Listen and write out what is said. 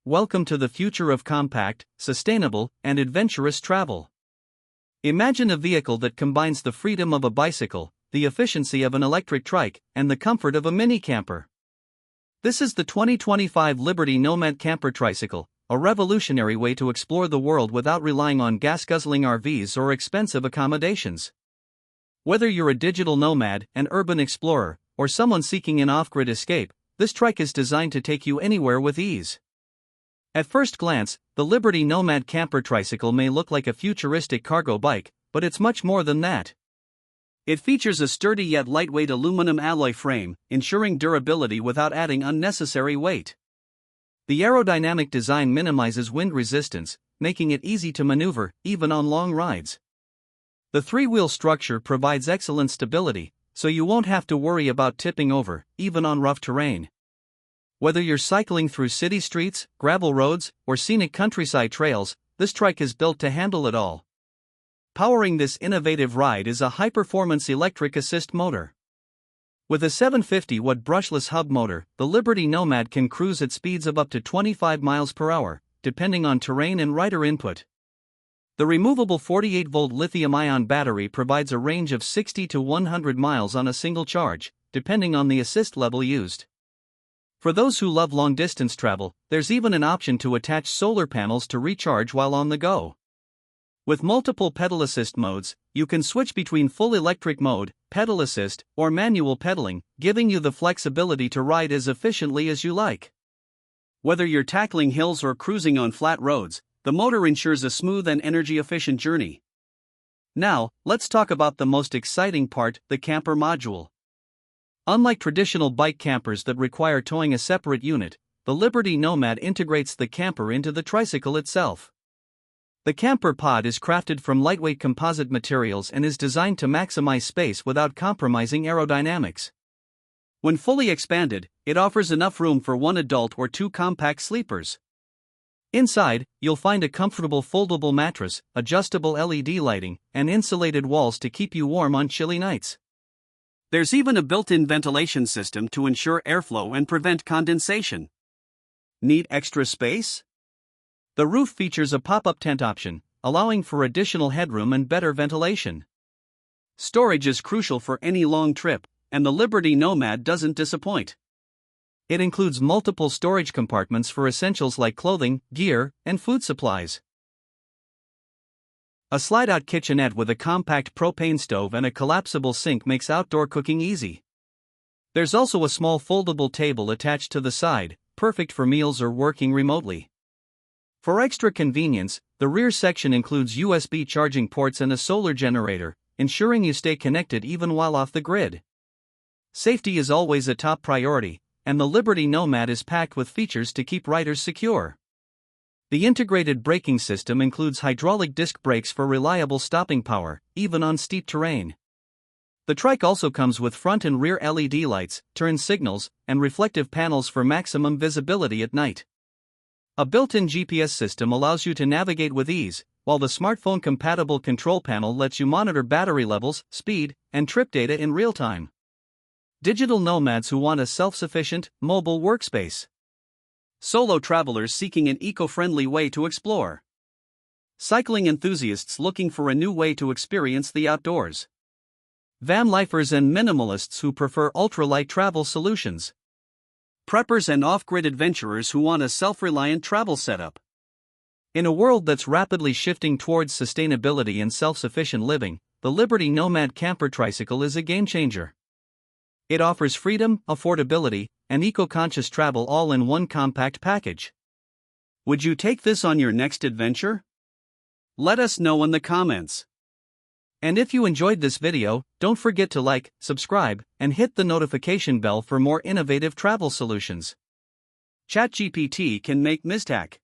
welcome to the future of compact, sustainable, and adventurous travel. Imagine a vehicle that combines the freedom of a bicycle, the efficiency of an electric trike, and the comfort of a mini camper. This is the 2025 Liberty Nomad Camper Tricycle, a revolutionary way to explore the world without relying on gas-guzzling RVs or expensive accommodations. Whether you're a digital nomad, an urban explorer, or someone seeking an off-grid escape, this trike is designed to take you anywhere with ease. At first glance, the Liberty Nomad Camper Tricycle may look like a futuristic cargo bike, but it's much more than that. It features a sturdy yet lightweight aluminum alloy frame, ensuring durability without adding unnecessary weight. The aerodynamic design minimizes wind resistance, making it easy to maneuver, even on long rides. The three-wheel structure provides excellent stability, so you won't have to worry about tipping over, even on rough terrain. Whether you're cycling through city streets, gravel roads, or scenic countryside trails, this trike is built to handle it all. Powering this innovative ride is a high-performance electric assist motor. With a 750-watt brushless hub motor, the Liberty Nomad can cruise at speeds of up to 25 miles per hour, depending on terrain and rider input. The removable 48-volt lithium-ion battery provides a range of 60 to 100 miles on a single charge, depending on the assist level used. For those who love long-distance travel, there's even an option to attach solar panels to recharge while on the go. With multiple pedal assist modes, you can switch between full electric mode, pedal assist, or manual pedaling, giving you the flexibility to ride as efficiently as you like. Whether you're tackling hills or cruising on flat roads, the motor ensures a smooth and energy-efficient journey. Now, let's talk about the most exciting part, the camper module. Unlike traditional bike campers that require towing a separate unit, the Liberty Nomad integrates the camper into the tricycle itself. The camper pod is crafted from lightweight composite materials and is designed to maximize space without compromising aerodynamics. When fully expanded, it offers enough room for one adult or two compact sleepers. Inside, you'll find a comfortable foldable mattress, adjustable LED lighting, and insulated walls to keep you warm on chilly nights. There's even a built-in ventilation system to ensure airflow and prevent condensation. Need extra space? The roof features a pop-up tent option, allowing for additional headroom and better ventilation. Storage is crucial for any long trip, and the Liberty Nomad doesn't disappoint. It includes multiple storage compartments for essentials like clothing, gear, and food supplies. A slide-out kitchenette with a compact propane stove and a collapsible sink makes outdoor cooking easy. There's also a small foldable table attached to the side, perfect for meals or working remotely. For extra convenience, the rear section includes USB charging ports and a solar generator, ensuring you stay connected even while off the grid. Safety is always a top priority, and the Liberty Nomad is packed with features to keep riders secure. The integrated braking system includes hydraulic disc brakes for reliable stopping power, even on steep terrain. The trike also comes with front and rear LED lights, turn signals, and reflective panels for maximum visibility at night. A built-in GPS system allows you to navigate with ease, while the smartphone-compatible control panel lets you monitor battery levels, speed, and trip data in real time. Digital nomads who want a self-sufficient, mobile workspace. Solo travelers seeking an eco-friendly way to explore. Cycling enthusiasts looking for a new way to experience the outdoors. Van lifers and minimalists who prefer ultralight travel solutions. Preppers and off-grid adventurers who want a self-reliant travel setup. In a world that's rapidly shifting towards sustainability and self-sufficient living, the Liberty Nomad Camper Tricycle is a game-changer. It offers freedom, affordability, and eco-conscious travel all in one compact package. Would you take this on your next adventure? Let us know in the comments. And if you enjoyed this video, don't forget to like, subscribe, and hit the notification bell for more innovative travel solutions. ChatGPT can make mistake.